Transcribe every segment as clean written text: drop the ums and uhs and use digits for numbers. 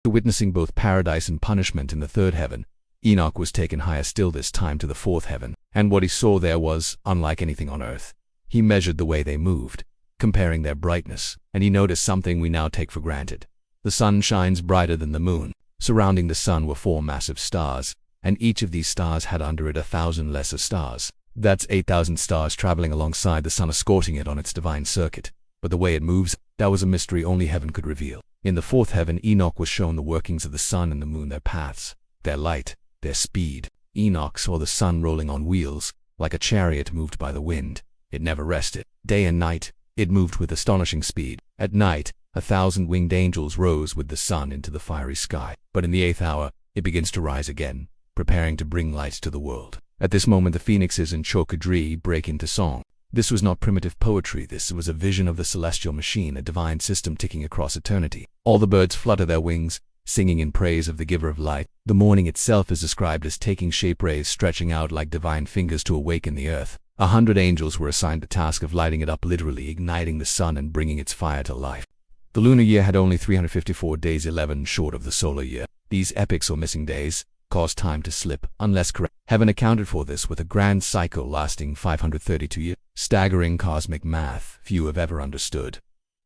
Witnessing both paradise and punishment in the third heaven, Enoch was taken higher still, this time to the fourth heaven, and what he saw there was unlike anything on earth. He measured the way they moved, comparing their brightness, and he noticed something we now take for granted. The sun shines brighter than the moon. Surrounding the sun were 4 massive stars, and each of these stars had under it 1,000 lesser stars. That's 8,000 stars traveling alongside the sun, escorting it on its divine circuit. But the way it moves, that was a mystery only heaven could reveal. In the fourth heaven, Enoch was shown the workings of the sun and the moon, their paths, their light, their speed. Enoch saw the sun rolling on wheels, like a chariot moved by the wind. It never rested. Day and night, it moved with astonishing speed. At night, 1,000 winged angels rose with the sun into the fiery sky. But in the 8th hour, it begins to rise again, preparing to bring light to the world. At this moment, the phoenixes and chocodri break into song. This was not primitive poetry. This was a vision of the celestial machine, a divine system ticking across eternity. All the birds flutter their wings, singing in praise of the giver of light. The morning itself is described as taking shape, rays stretching out like divine fingers to awaken the earth. 100 angels were assigned the task of lighting it up, literally igniting the sun and bringing its fire to life. The lunar year had only 354 days, 11 short of the solar year. These epochs or missing days caused time to slip, unless correct. Heaven accounted for this with a grand cycle lasting 532 years. Staggering cosmic math few have ever understood.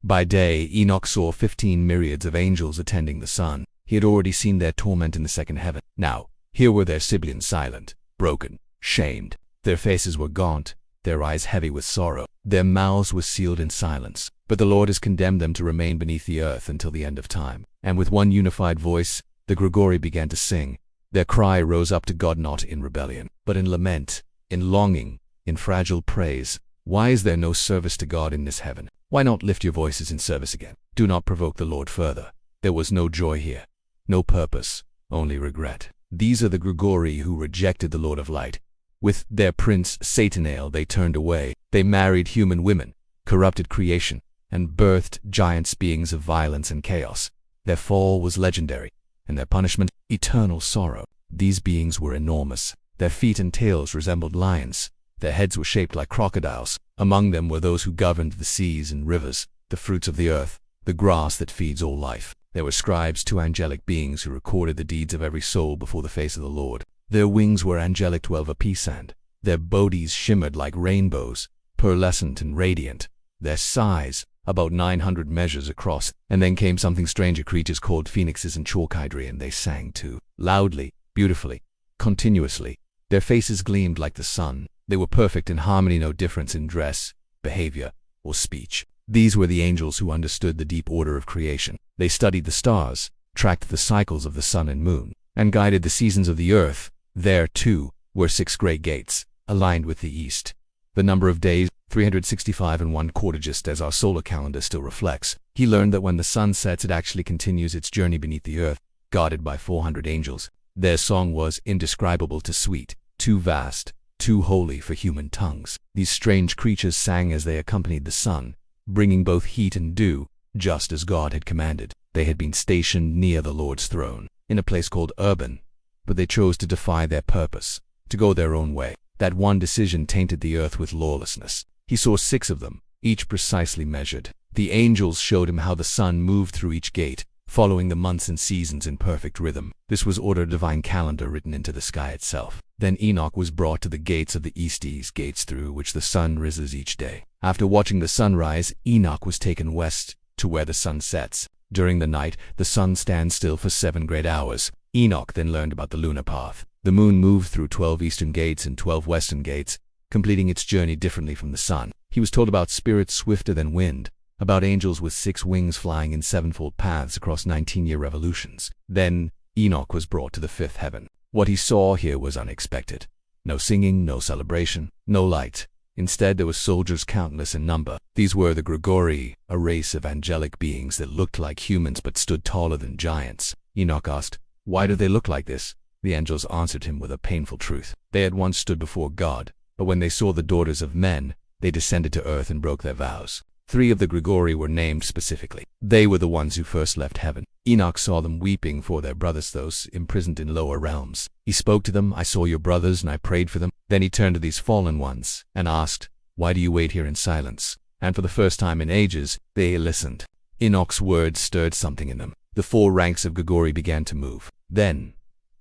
By day, Enoch saw 15 myriads of angels attending the sun. He had already seen their torment in the second heaven. Now, here were their siblings, silent, broken, shamed. Their faces were gaunt, their eyes heavy with sorrow. Their mouths were sealed in silence. But the Lord has condemned them to remain beneath the earth until the end of time. And with one unified voice, the Grigori began to sing. Their cry rose up to God, not in rebellion, but in lament, in longing, in fragile praise. Why is there no service to God in this heaven? Why not lift your voices in service again? Do not provoke the Lord further. There was no joy here, no purpose, only regret. These are the Grigori who rejected the Lord of Light. With their prince Satanael they turned away. They married human women, corrupted creation, and birthed giants, beings of violence and chaos. Their fall was legendary, and their punishment, eternal sorrow. These beings were enormous. Their feet and tails resembled lions. Their heads were shaped like crocodiles. Among them were those who governed the seas and rivers, the fruits of the earth, the grass that feeds all life. There were scribes, 2 angelic beings who recorded the deeds of every soul before the face of the Lord. Their wings were angelic, 12 apiece, and their bodies shimmered like rainbows, pearlescent and radiant. Their size, about 900 measures across. And then came something stranger, creatures called phoenixes and chorkydri, and they sang too, loudly, beautifully, continuously. Their faces gleamed like the sun. They were perfect in harmony, no difference in dress, behavior, or speech. These were the angels who understood the deep order of creation. They studied the stars, tracked the cycles of the sun and moon, and guided the seasons of the earth. There, too, were 6 great gates, aligned with the east. The number of days, 365 and 1/4, just as our solar calendar still reflects. He learned that when the sun sets, it actually continues its journey beneath the earth, guarded by 400 angels. Their song was indescribable to sweet, too vast, too holy for human tongues. These strange creatures sang as they accompanied the sun, bringing both heat and dew, just as God had commanded. They had been stationed near the Lord's throne, in a place called Urban, but they chose to defy their purpose, to go their own way. That one decision tainted the earth with lawlessness. He saw 6 of them, each precisely measured. The angels showed him how the sun moved through each gate, following the months and seasons in perfect rhythm. This was ordered divine calendar written into the sky itself. Then Enoch was brought to the gates of the east, gates through which the sun rises each day. After watching the sunrise, Enoch was taken west to where the sun sets. During the night, the sun stands still for 7 great hours. Enoch then learned about the lunar path. The moon moved through 12 eastern gates and 12 western gates, completing its journey differently from the sun. He was told about spirits swifter than wind, about angels with 6 wings flying in 7-fold paths across 19-year revolutions. Then Enoch was brought to the 5th heaven. What he saw here was unexpected. No singing, no celebration, no light. Instead, there were soldiers countless in number. These were the Grigori, a race of angelic beings that looked like humans but stood taller than giants. Enoch asked, "Why do they look like this?" The angels answered him with a painful truth. They had once stood before God, but when they saw the daughters of men, they descended to earth and broke their vows. 3 of the Grigori were named specifically. They were the ones who first left heaven. Enoch saw them weeping for their brothers, those imprisoned in lower realms. He spoke to them, "I saw your brothers and I prayed for them." Then he turned to these fallen ones and asked, "Why do you wait here in silence?" And for the first time in ages, they listened. Enoch's words stirred something in them. The four ranks of Gregori began to move. Then,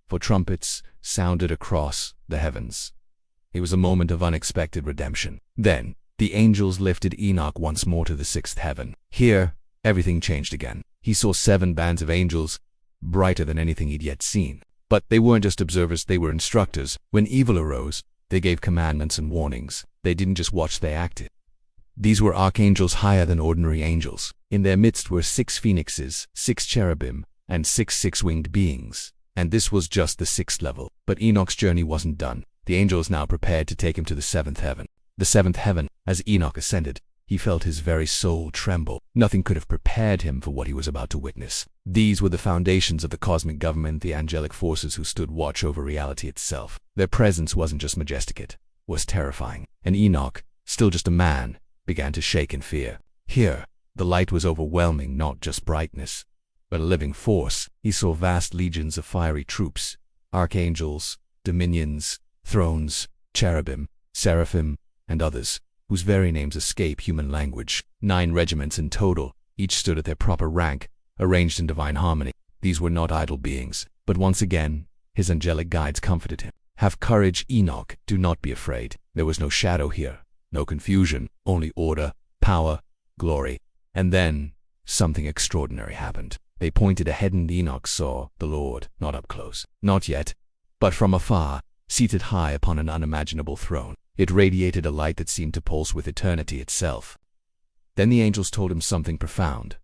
for trumpets sounded across the heavens. It was a moment of unexpected redemption. Then, the angels lifted Enoch once more to the sixth heaven. Here, everything changed again. He saw 7 bands of angels, brighter than anything he'd yet seen. But they weren't just observers, they were instructors. When evil arose, they gave commandments and warnings. They didn't just watch, they acted. These were archangels higher than ordinary angels. In their midst were 6 phoenixes, 6 cherubim, and 6 six-winged beings. And this was just the 6th level. But Enoch's journey wasn't done. The angels now prepared to take him to the 7th heaven. The 7th heaven, as Enoch ascended, he felt his very soul tremble. Nothing could have prepared him for what he was about to witness. These were the foundations of the cosmic government, the angelic forces who stood watch over reality itself. Their presence wasn't just majestic, it was terrifying. And Enoch, still just a man, began to shake in fear. Here, the light was overwhelming, not just brightness, but a living force. He saw vast legions of fiery troops, archangels, dominions, thrones, cherubim, seraphim, and others, whose very names escape human language. 9 regiments in total, each stood at their proper rank, arranged in divine harmony. These were not idle beings, but once again, his angelic guides comforted him. Have courage, Enoch, do not be afraid. There was no shadow here, no confusion, only order, power, glory. And then, something extraordinary happened. They pointed ahead and Enoch saw the Lord, not up close, not yet, but from afar, seated high upon an unimaginable throne. It radiated a light that seemed to pulse with eternity itself. Then the angels told him something profound.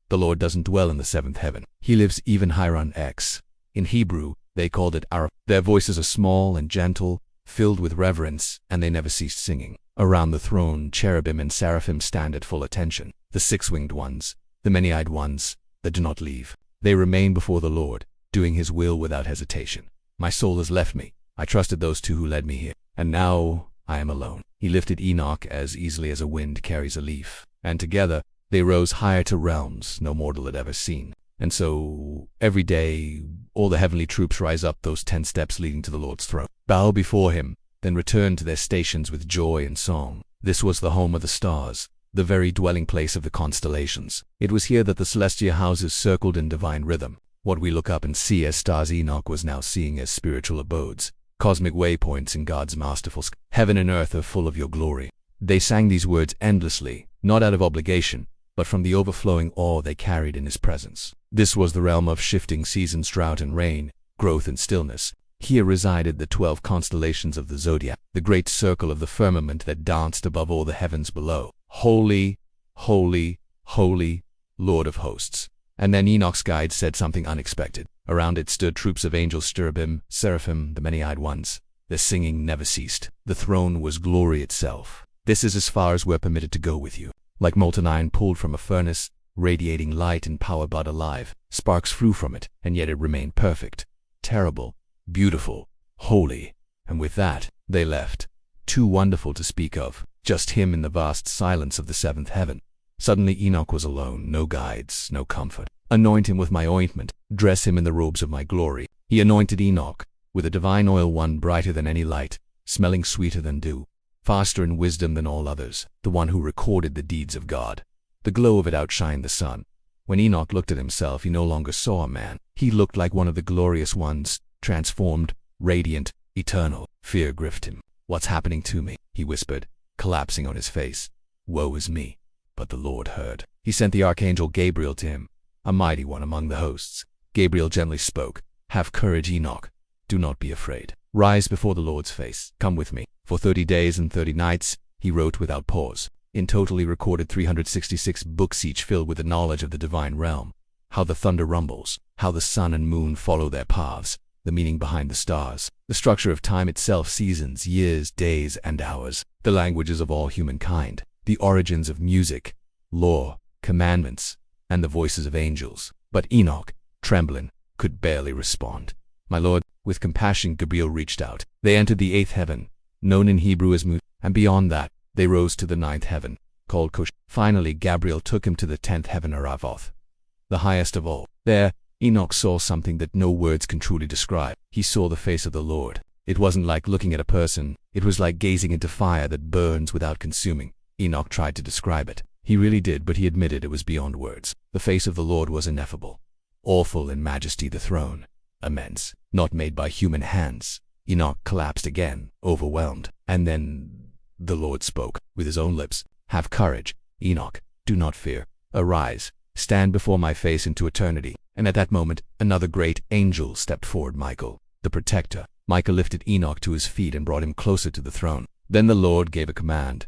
The Lord doesn't dwell in the 7th heaven. He lives even higher on X. In Hebrew, they called it Araf. Their voices are small and gentle, filled with reverence, and they never ceased singing. Around the throne, cherubim and seraphim stand at full attention. The 6-winged ones, the many-eyed ones, that do not leave. They remain before the Lord, doing his will without hesitation. My soul has left me. I trusted those 2 who led me here. And now I am alone. He lifted Enoch as easily as a wind carries a leaf. And together, they rose higher to realms no mortal had ever seen. And so, every day, all the heavenly troops rise up those 10 steps leading to the Lord's throne, bow before him, then return to their stations with joy and song. This was the home of the stars, the very dwelling place of the constellations. It was here that the celestial houses circled in divine rhythm. What we look up and see as stars, Enoch was now seeing as spiritual abodes, cosmic waypoints in God's masterful sky. Heaven and earth are full of your glory. They sang these words endlessly, not out of obligation, but from the overflowing awe they carried in his presence. This was the realm of shifting seasons, drought and rain, growth and stillness. Here resided the 12 constellations of the zodiac, the great circle of the firmament that danced above all the heavens below. Holy, holy, holy, Lord of hosts. And then Enoch's guide said something unexpected. Around it stood troops of angels, cherubim, seraphim, the many-eyed ones. Their singing never ceased. The throne was glory itself. This is as far as we're permitted to go with you. Like molten iron pulled from a furnace, radiating light and power but alive, sparks flew from it, and yet it remained perfect, terrible, beautiful, holy. And with that, they left. Too wonderful to speak of, just him in the vast silence of the 7th heaven. Suddenly Enoch was alone, no guides, no comfort. Anoint him with my ointment, dress him in the robes of my glory. He anointed Enoch with a divine oil, one brighter than any light, smelling sweeter than dew, faster in wisdom than all others, the one who recorded the deeds of God. The glow of it outshined the sun. When Enoch looked at himself, he no longer saw a man. He looked like one of the glorious ones, transformed, radiant, eternal. Fear gripped him. What's happening to me? He whispered, collapsing on his face. Woe is me. But the Lord heard. He sent the archangel Gabriel to him, a mighty one among the hosts. Gabriel gently spoke. Have courage, Enoch. Do not be afraid. Rise before the Lord's face. Come with me. For 30 days and 30 nights, he wrote without pause. In total he recorded 366 books, each filled with the knowledge of the divine realm. How the thunder rumbles, how the sun and moon follow their paths, the meaning behind the stars, the structure of time itself, seasons, years, days, and hours, the languages of all humankind, the origins of music, law, commandments, and the voices of angels. But Enoch, trembling, could barely respond. My Lord, with compassion Gabriel reached out. They entered the 8th heaven, known in Hebrew as Mut, and beyond that, they rose to the 9th heaven, called Cush. Finally, Gabriel took him to the 10th heaven, Aravoth, the highest of all. There, Enoch saw something that no words can truly describe. He saw the face of the Lord. It wasn't like looking at a person. It was like gazing into fire that burns without consuming. Enoch tried to describe it. He really did, but he admitted it was beyond words. The face of the Lord was ineffable. awful in majesty the throne, immense, not made by human hands. Enoch collapsed again, overwhelmed. And then the Lord spoke with his own lips. Have courage, Enoch, do not fear. Arise, stand before my face into eternity. And at that moment, another great angel stepped forward, Michael, the protector. Michael lifted Enoch to his feet and brought him closer to the throne. Then the Lord gave a command.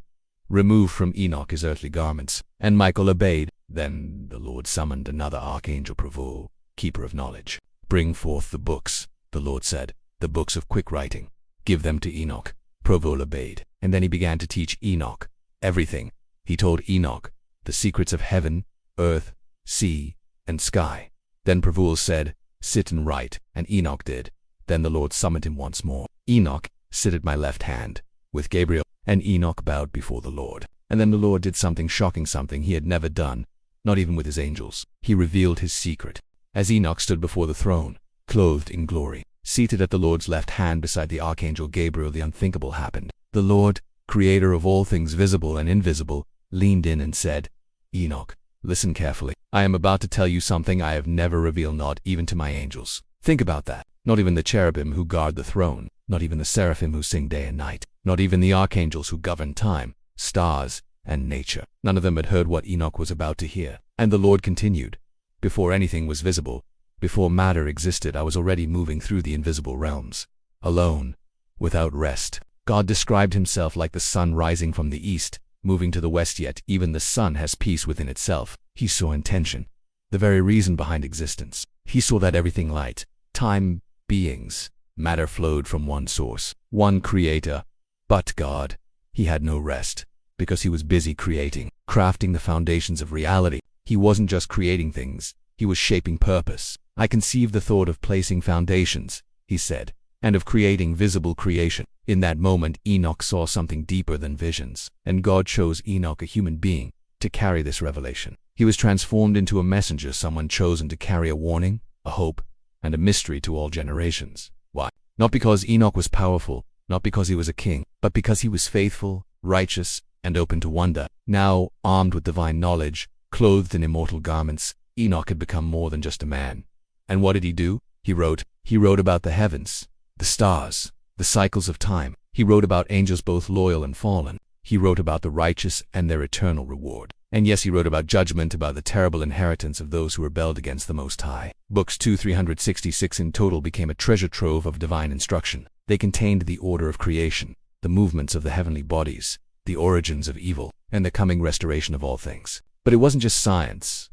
Remove from Enoch his earthly garments. And Michael obeyed. Then the Lord summoned another archangel, Provo, keeper of knowledge. Bring forth the books, the Lord said, the books of quick writing. Give them to Enoch. Provo obeyed. And then he began to teach Enoch everything. He told Enoch the secrets of heaven, earth, sea, and sky. Then Provo said, sit and write, and Enoch did. Then the Lord summoned him once more. Enoch, sit at my left hand, with Gabriel. And Enoch bowed before the Lord. And then the Lord did something shocking, something he had never done, not even with his angels. He revealed his secret. As Enoch stood before the throne, clothed in glory, seated at the Lord's left hand beside the archangel Gabriel, the unthinkable happened. The Lord, creator of all things visible and invisible, leaned in and said, Enoch, listen carefully. I am about to tell you something I have never revealed, not even to my angels. Think about that. Not even the cherubim who guard the throne, not even the seraphim who sing day and night, not even the archangels who govern time, stars, and nature. None of them had heard what Enoch was about to hear. And the Lord continued, before anything was visible, before matter existed, I was already moving through the invisible realms. Alone, without rest. God described himself like the sun rising from the east, moving to the west, yet even the sun has peace within itself. He saw intention, the very reason behind existence. He saw that everything, light, time, beings, matter, flowed from one source, one creator. But God, he had no rest, because he was busy creating, crafting the foundations of reality. He wasn't just creating things, he was shaping purpose. I conceived the thought of placing foundations, he said, and of creating visible creation. In that moment, Enoch saw something deeper than visions, and God chose Enoch, a human being, to carry this revelation. He was transformed into a messenger, someone chosen to carry a warning, a hope, and a mystery to all generations. Why? Not because Enoch was powerful, not because he was a king, but because he was faithful, righteous, and open to wonder. Now, armed with divine knowledge, clothed in immortal garments, Enoch had become more than just a man. And what did he do? He wrote about the heavens, the stars, the cycles of time. He wrote about angels, both loyal and fallen. He wrote about the righteous and their eternal reward. And yes, he wrote about judgment, about the terrible inheritance of those who rebelled against the Most High. Books 366 in total became a treasure trove of divine instruction. They contained the order of creation, the movements of the heavenly bodies, the origins of evil, and the coming restoration of all things. But it wasn't just science.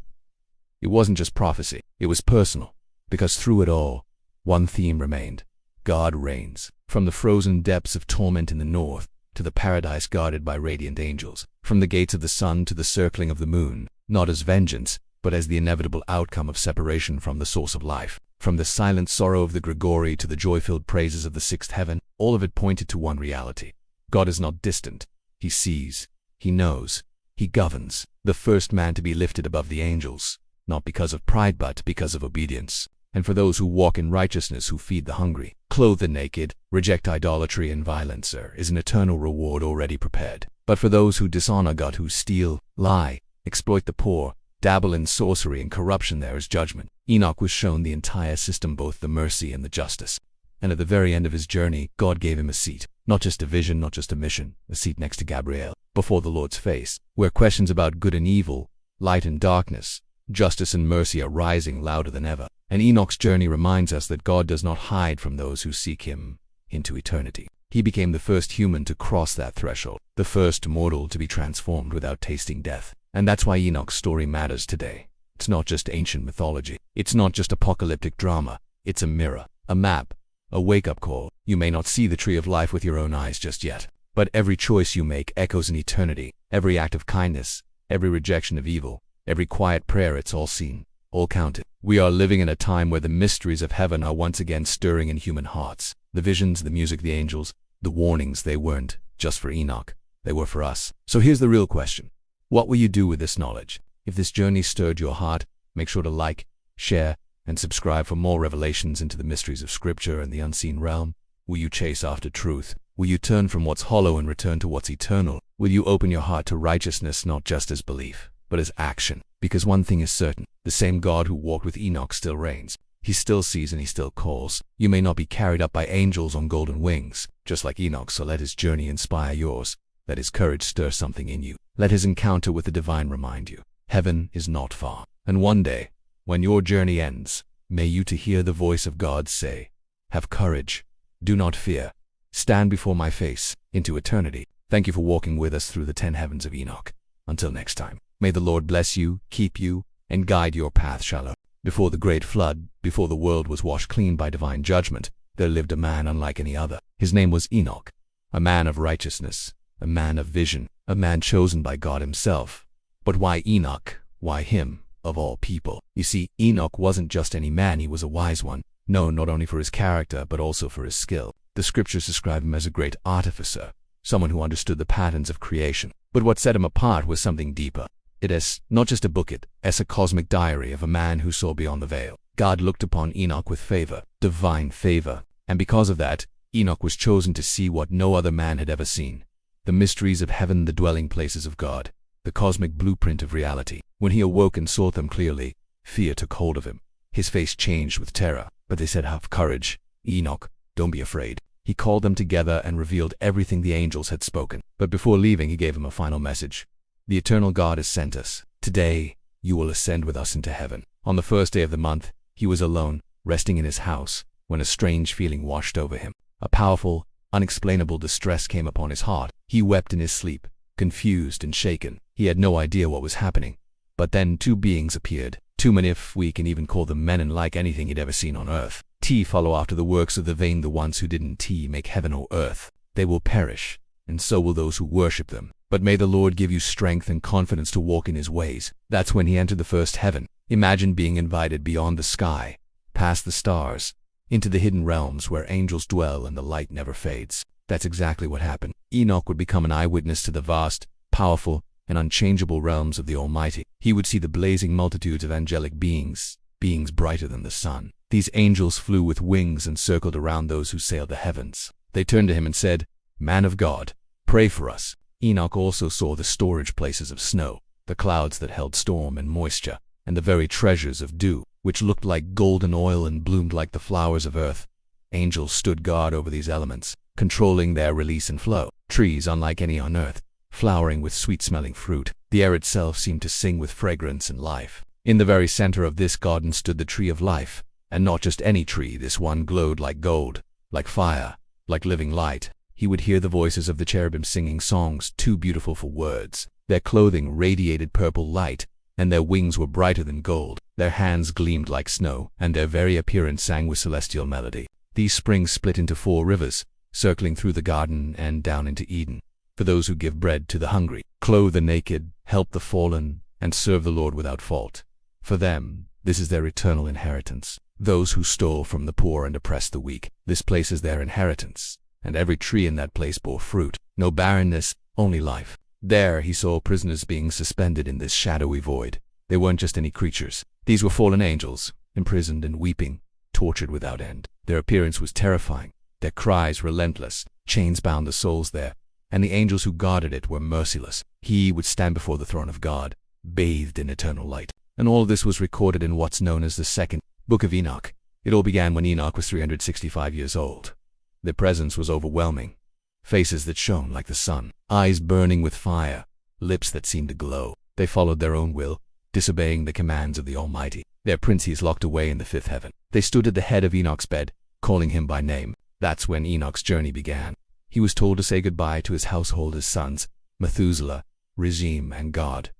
It wasn't just prophecy. It was personal, because through it all, one theme remained. God reigns. From the frozen depths of torment in the north, to the paradise guarded by radiant angels, from the gates of the sun to the circling of the moon, not as vengeance, but as the inevitable outcome of separation from the source of life. From the silent sorrow of the Gregory to the joy-filled praises of the sixth heaven, all of it pointed to one reality. God is not distant. He sees, he knows, he governs. The first man to be lifted above the angels, not because of pride but because of obedience. And for those who walk in righteousness, who feed the hungry, clothe the naked, reject idolatry and violence, there is an eternal reward already prepared. But for those who dishonor God, who steal, lie, exploit the poor, dabble in sorcery and corruption, there is judgment. Enoch was shown the entire system, both the mercy and the justice. And at the very end of his journey, God gave him a seat. Not just a vision, not just a mission, a seat next to Gabriel, before the Lord's face, where questions about good and evil, light and darkness, justice and mercy are rising louder than ever. And Enoch's journey reminds us that God does not hide from those who seek him into eternity. He became the first human to cross that threshold, the first mortal to be transformed without tasting death. And that's why Enoch's story matters today. It's not just ancient mythology. It's not just apocalyptic drama. It's a mirror, a map, a wake-up call. You may not see the tree of life with your own eyes just yet, but every choice you make echoes in eternity. Every act of kindness, every rejection of evil, every quiet prayer, it's all seen, all counted. We are living in a time where the mysteries of heaven are once again stirring in human hearts. The visions, the music, the angels, the warnings, they weren't just for Enoch. They were for us. So here's the real question. What will you do with this knowledge? If this journey stirred your heart, make sure to like, share, and subscribe for more revelations into the mysteries of Scripture and the unseen realm. Will you chase after truth? Will you turn from what's hollow and return to what's eternal? Will you open your heart to righteousness, not just as belief, but as action? Because one thing is certain, the same God who walked with Enoch still reigns. He still sees and he still calls. You may not be carried up by angels on golden wings, just like Enoch, so let his journey inspire yours. Let his courage stir something in you. Let his encounter with the divine remind you. Heaven is not far. And one day, when your journey ends, may you to hear the voice of God say, "Have courage. Do not fear. Stand before my face into eternity." Thank you for walking with us through the 10 heavens of Enoch. Until next time, may the Lord bless you, keep you, and guide your path, Shalom. Before the great flood, before the world was washed clean by divine judgment, there lived a man unlike any other. His name was Enoch, a man of righteousness, a man of vision, a man chosen by God himself. But why Enoch? Why him, of all people? You see, Enoch wasn't just any man, he was a wise one, known not only for his character, but also for his skill. The scriptures describe him as a great artificer, someone who understood the patterns of creation. But what set him apart was something deeper. It is not just a book, it is a cosmic diary of a man who saw beyond the veil. God looked upon Enoch with favor, divine favor, and because of that, Enoch was chosen to see what no other man had ever seen. The mysteries of heaven, the dwelling places of God, the cosmic blueprint of reality. When he awoke and saw them clearly, fear took hold of him. His face changed with terror, but they said, "Have courage, Enoch, don't be afraid." He called them together and revealed everything the angels had spoken. But before leaving, he gave him a final message. The eternal God has sent us. Today, you will ascend with us into heaven. On the first day of the month, he was alone, resting in his house, when a strange feeling washed over him. A powerful, unexplainable distress came upon his heart. He wept in his sleep, confused and shaken. He had no idea what was happening. But then 2 beings appeared. 2 men, if we can even call them men, unlike anything he'd ever seen on earth. Follow after the works of the vain. The ones who didn't make heaven or earth. They will perish, and so will those who worship them. But may the Lord give you strength and confidence to walk in his ways. That's when he entered the first heaven. Imagine being invited beyond the sky, past the stars, into the hidden realms where angels dwell and the light never fades. That's exactly what happened. Enoch would become an eyewitness to the vast, powerful, and unchangeable realms of the Almighty. He would see the blazing multitudes of angelic beings, beings brighter than the sun. These angels flew with wings and circled around those who sailed the heavens. They turned to him and said, "Man of God, pray for us." Enoch also saw the storage places of snow, the clouds that held storm and moisture, and the very treasures of dew, which looked like golden oil and bloomed like the flowers of earth. Angels stood guard over these elements, controlling their release and flow. Trees unlike any on earth, flowering with sweet-smelling fruit. The air itself seemed to sing with fragrance and life. In the very center of this garden stood the tree of life, and not just any tree. This one glowed like gold, like fire, like living light. He would hear the voices of the cherubim singing songs too beautiful for words. Their clothing radiated purple light, and their wings were brighter than gold. Their hands gleamed like snow, and their very appearance sang with celestial melody. These springs split into 4 rivers, circling through the garden and down into Eden. For those who give bread to the hungry, clothe the naked, help the fallen, and serve the Lord without fault. For them, this is their eternal inheritance. Those who stole from the poor and oppressed the weak, this place is their inheritance. And every tree in that place bore fruit. No barrenness, only life. There he saw prisoners being suspended in this shadowy void. They weren't just any creatures. These were fallen angels, imprisoned and weeping, tortured without end. Their appearance was terrifying, their cries relentless. Chains bound the souls there, and the angels who guarded it were merciless. He would stand before the throne of God, bathed in eternal light. And all this was recorded in what's known as the second Book of Enoch. It all began when Enoch was 365 years old. Their presence was overwhelming. Faces that shone like the sun, eyes burning with fire, lips that seemed to glow. They followed their own will, disobeying the commands of the Almighty. Their princes locked away in the 5th heaven. They stood at the head of Enoch's bed, calling him by name. That's when Enoch's journey began. He was told to say goodbye to his household, his sons, Methuselah, Regime, and God.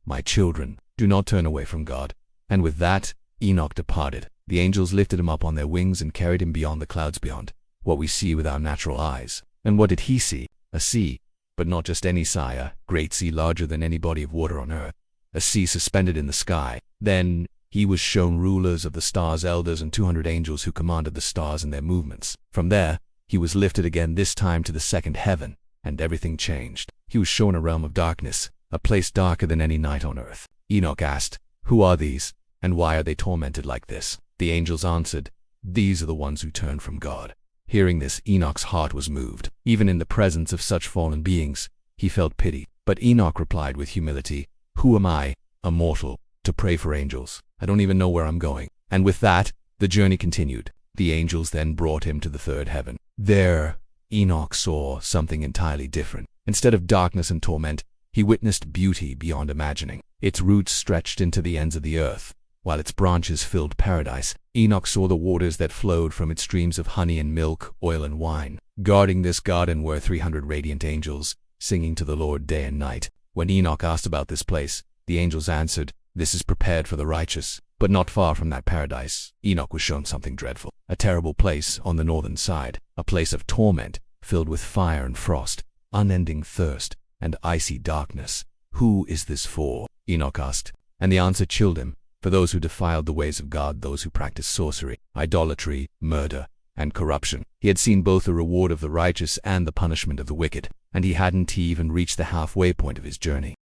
"My children, do not turn away from God." And with that, Enoch departed. The angels lifted him up on their wings and carried him beyond the clouds, beyond what we see with our natural eyes. And what did he see? A sea, but not just any sea, a great sea larger than any body of water on earth. A sea suspended in the sky. Then he was shown rulers of the stars, elders, and 200 angels who commanded the stars and their movements. From there, he was lifted again, this time to the 2nd heaven, and everything changed. He was shown a realm of darkness, a place darker than any night on earth. Enoch asked, "Who are these, and why are they tormented like this?" The angels answered, "These are the ones who turn from God." Hearing this, Enoch's heart was moved. Even in the presence of such fallen beings, he felt pity. But Enoch replied with humility, "Who am I, a mortal, to pray for angels. I don't even know where I'm going. And with that, the journey continued. The angels then brought him to the third heaven. There, Enoch saw something entirely different. Instead of darkness and torment, he witnessed beauty beyond imagining. Its roots stretched into the ends of the earth, while its branches filled paradise. Enoch saw the waters that flowed from its streams of honey and milk, oil and wine. Guarding this garden were 300 radiant angels, singing to the Lord day and night. When Enoch asked about this place, the angels answered, "This is prepared for the righteous." But not far from that paradise, Enoch was shown something dreadful. A terrible place on the northern side, a place of torment, filled with fire and frost, unending thirst, and icy darkness. "Who is this for?" Enoch asked. And the answer chilled him. For those who defiled the ways of God, those who practiced sorcery, idolatry, murder, and corruption. He had seen both the reward of the righteous and the punishment of the wicked, and he hadn't even reached the halfway point of his journey.